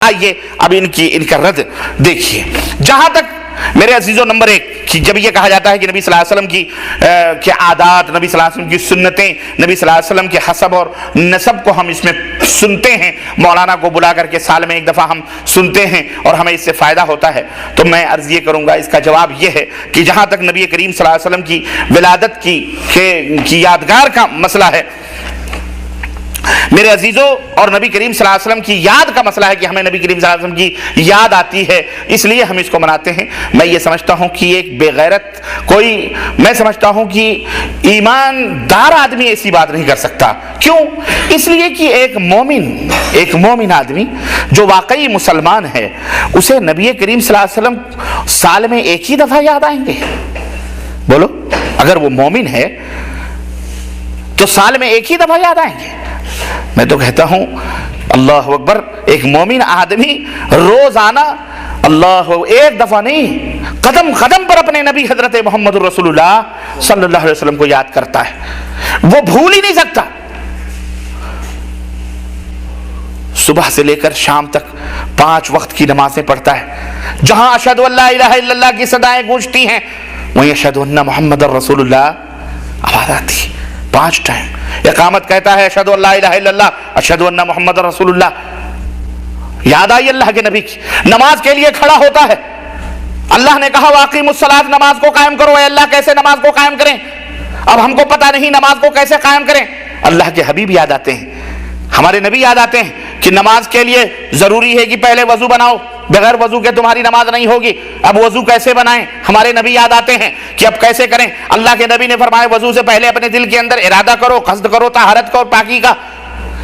آئیے اب ان کا رد دیکھیے. جہاں تک میرے عزیزوں نمبر ایک کہ جب یہ کہا جاتا ہے کہ نبی صلی اللہ علیہ وسلم کی عادات، نبی صلی اللہ علیہ وسلم کی سنتیں، نبی صلی اللہ علیہ وسلم کے حسب اور نسب کو ہم اس میں سنتے ہیں، مولانا کو بلا کر کے سال میں ایک دفعہ ہم سنتے ہیں اور ہمیں اس سے فائدہ ہوتا ہے، تو میں عرض یہ کروں گا، اس کا جواب یہ ہے کہ جہاں تک نبی کریم صلی اللہ علیہ وسلم کی ولادت کی یادگار کا مسئلہ ہے میرے عزیزوں، اور نبی کریم صلی اللہ علیہ وسلم کی یاد کا مسئلہ ہے کہ ہمیں نبی کریم صلی اللہ علیہ وسلم کی یاد آتی ہے، اس لیے ہم اس کو مناتے ہیں. میں یہ سمجھتا ہوں کہ ایک بے غیرت میں سمجھتا ہوں کہ ایماندار آدمی ایسی بات نہیں کر سکتا. کیوں؟ اس لیے کہ ایک مومن آدمی جو واقعی مسلمان ہے، اسے نبی کریم صلی اللہ علیہ وسلم سال میں ایک ہی دفعہ یاد آئیں گے؟ بولو، اگر وہ مومن ہے تو سال میں ایک ہی دفعہ یاد آئیں گے؟ میں تو کہتا ہوں اللہ اکبر، ایک مومن آدمی روزانہ ایک دفعہ نہیں، قدم قدم پر اپنے نبی حضرت محمد رسول اللہ صلی اللہ علیہ وسلم کو یاد کرتا ہے، وہ بھول ہی نہیں سکتا. صبح سے لے کر شام تک 5 وقت کی نمازیں پڑھتا ہے، جہاں اشہد ان لا الہ الا اللہ کی صدائیں گونجتی ہیں وہیں اشہد ان محمد رسول اللہ آواز آتی ہے. 5 ٹائم اقامت کہتا ہے اشہد ان لا الہ الا اللہ، اشہد ان محمد رسول اللہ. یاد آئی اللہ کے نبی کی. نماز کے لیے کھڑا ہوتا ہے، اللہ نے کہا واقیموا الصلاۃ، نماز کو قائم کرو. اے اللہ کیسے نماز کو قائم کریں؟ اب ہم کو پتہ نہیں نماز کو کیسے قائم کریں. اللہ کے حبیب یاد آتے ہیں، ہمارے نبی یاد آتے ہیں کہ نماز کے لیے ضروری ہے کہ پہلے وضو بناؤ، بغیر وضو کے تمہاری نماز نہیں ہوگی. اب وضو کیسے بنائیں؟ ہمارے نبی یاد آتے ہیں کہ اب کیسے کریں. اللہ کے نبی نے فرمایا وضو سے پہلے اپنے دل کے اندر ارادہ کرو، قصد کرو طہارت کا اور پاکی کا.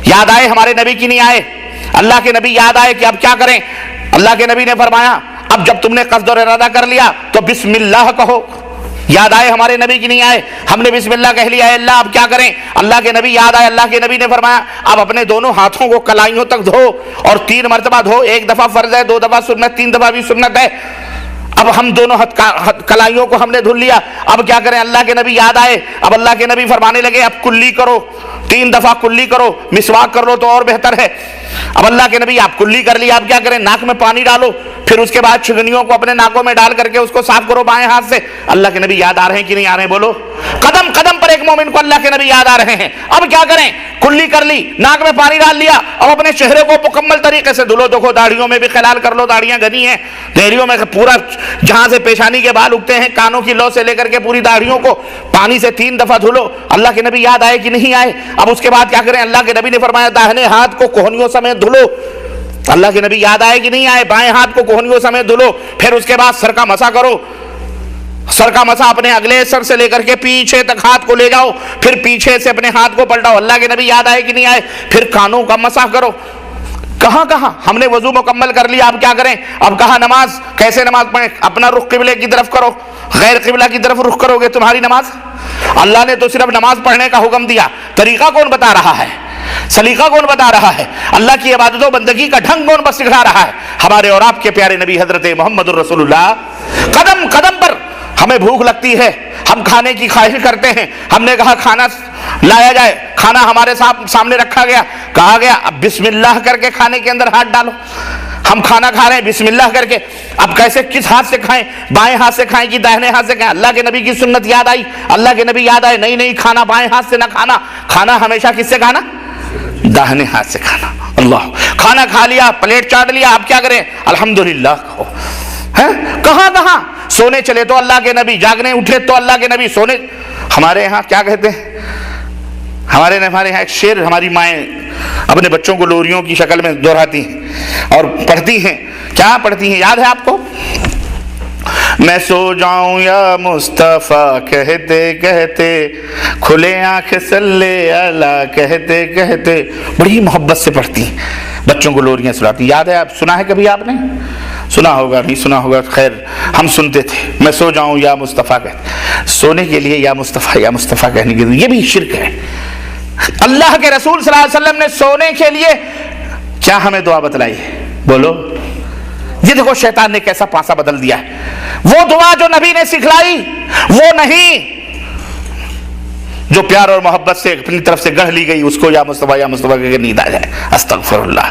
یاد آئے ہمارے نبی کی نہیں آئے؟ اللہ کے نبی یاد آئے کہ اب کیا کریں. اللہ کے نبی نے فرمایا اب جب تم نے قصد اور ارادہ کر لیا تو بسم اللہ کہو. یاد آئے ہمارے نبی کی نہیں آئے؟ ہم نے بسم اللہ کہہ لیا، اے اللہ اب کیا کریں؟ اللہ کے نبی یاد آئے. اللہ کے نبی نے فرمایا اب اپنے دونوں ہاتھوں کو کلائیوں تک دھو اور 3 مرتبہ دھو. 1 دفعہ فرض ہے، 2 دفعہ سنت، 3 دفعہ بھی سنت ہے. اب ہم دونوں کلائیوں کو ہم نے دھل لیا، اب کیا کریں؟ اللہ کے نبی یاد آئے. اب اللہ کے نبی فرمانے لگے اب کلی کرو، 3 دفعہ کلی کرو، مسواک کر لو تو اور بہتر ہے. اب اللہ کے نبی آپ کلی کر لیا، اب کیا کریں؟ ناک میں پانی ڈالو، پھر اس کے بعد چگنیوں کو اپنے ناکوں میں ڈال کر کے اس کو صاف کرو بائیں ہاتھ سے. اللہ کے نبی یاد آ رہے ہیں کہ نہیں آ رہے ہیں؟ بولو. قدم قدم پر ایک مومن کو اللہ کے نبی یاد آ رہے ہیں. اب کیا کریں؟ کلی کر لی، ناک میں پانی ڈال لیا، اب اپنے چہرے کو مکمل طریقے سے دھلو. دیکھو داڑھیوں میں بھی خلال کر لو، داڑھیاں گھنی ہیں، دہلیوں میں پورا جہاں سے پیشانی کے بال اگتے ہیں، کانوں کی لو سے لے کر کے پوری داڑھیوں کو پانی سے 3 دفعہ دھلو. اللہ کے نبی یاد آئے کہ نہیں آئے؟ اب اس کے بعد کیا کریں؟ اللہ کے نبی نے فرمایا داہنے ہاتھ کو کوہنیوں سمیت دھلو. اللہ کے نبی یاد آئے کہ نہیں آئے؟ بائیں ہاتھ کو کوہنیوں سمیت دھلو. پھر اس کے بعد سر کا مسح کرو. سر کا مسح اپنے اگلے سر سے لے کر کے پیچھے تک ہاتھ کو لے جاؤ، پھر پیچھے سے اپنے ہاتھ کو پلٹاؤ. اللہ کے نبی یاد آئے کہ نہیں آئے؟ پھر کانوں کا مسح کرو. کہاں ہم نے وضو مکمل کر لیا، اب کیا کریں؟ اب کہا نماز کیسے نماز پڑھیں؟ اپنا رخ قبلے کی طرف کرو. غیر قبلہ کی طرف رخ کرو گے تمہاری نماز؟ اللہ نے تو صرف نماز پڑھنے کا حکم دیا، طریقہ کون بتا رہا ہے؟ سلیقہ کون بتا رہا ہے؟ اللہ کی عبادت و بندگی کا ڈھنگ کون بس سکھا رہا ہے؟ ہمارے اور آپ کے پیارے نبی حضرت محمد الرسول اللہ. قدم قدم پر ہمیں بھوک لگتی ہے، ہم کھانے کی خواہش کرتے ہیں. ہم نے کہا کھانا لایا جائے، کھانا ہمارے سامنے رکھا گیا، کہا گیا اب بسم اللہ کر کے کھانے کے اندر ہاتھ ڈالو. ہم کھانا کھا رہے ہیں بسم اللہ کر کے، اب کیسے کس ہاتھ سے کھائیں؟ بائیں ہاتھ سے کھائیں کہ داہنے ہاتھ سے کھائیں؟ اللہ کے نبی کی سنت یاد آئی، اللہ کے نبی یاد آئے نہیں کھانا بائیں ہاتھ سے نہ کھانا، کھانا ہمیشہ کس سے کھانا؟ داہنے ہاتھ سے کھانا. اللہ، کھانا کھا لیا، پلیٹ چاٹ لیا، اب کیا کریں؟ الحمدللہ کہو. کہاں سونے چلے تو اللہ کے نبی، جاگنے اٹھے تو اللہ کے نبی، سونے. ہمارے یہاں کیا کہتے ہیں؟ ہمارے یہاں ایک شعر ہماری مائیں اپنے بچوں کو لوریوں کی شکل میں دہراتی ہیں اور پڑھتی ہیں. کیا پڑھتی ہیں یاد ہے آپ کو؟ میں سو جاؤں یا مصطفیٰ کہتے کہتے، کھلے آنکھ صلی اللہ کہتے کہتے. بڑی محبت سے پڑھتی ہیں، بچوں کو لوریاں سناتی. یاد ہے؟ آپ سنا ہے کبھی؟ آپ نے سنا ہوگا، نہیں سنا ہوگا، خیر ہم سنتے تھے. میں سو جاؤں یا مصطفیٰ کہتے، سونے کے لیے یا مصطفیٰ کہنے کے لیے، یہ بھی شرک ہے. اللہ کے رسول صلی اللہ علیہ وسلم نے سونے کے لیے کیا ہمیں دعا بتلائی ہے؟ بولو. یہ دیکھو شیطان نے کیسا پاسا بدل دیا ہے. وہ دعا جو نبی نے سکھلائی وہ نہیں، جو پیار اور محبت سے اپنی طرف سے گڑھ لی گئی، اس کو یا مصطفیٰ کہہ کے نیند آ جائے. استغفر اللہ.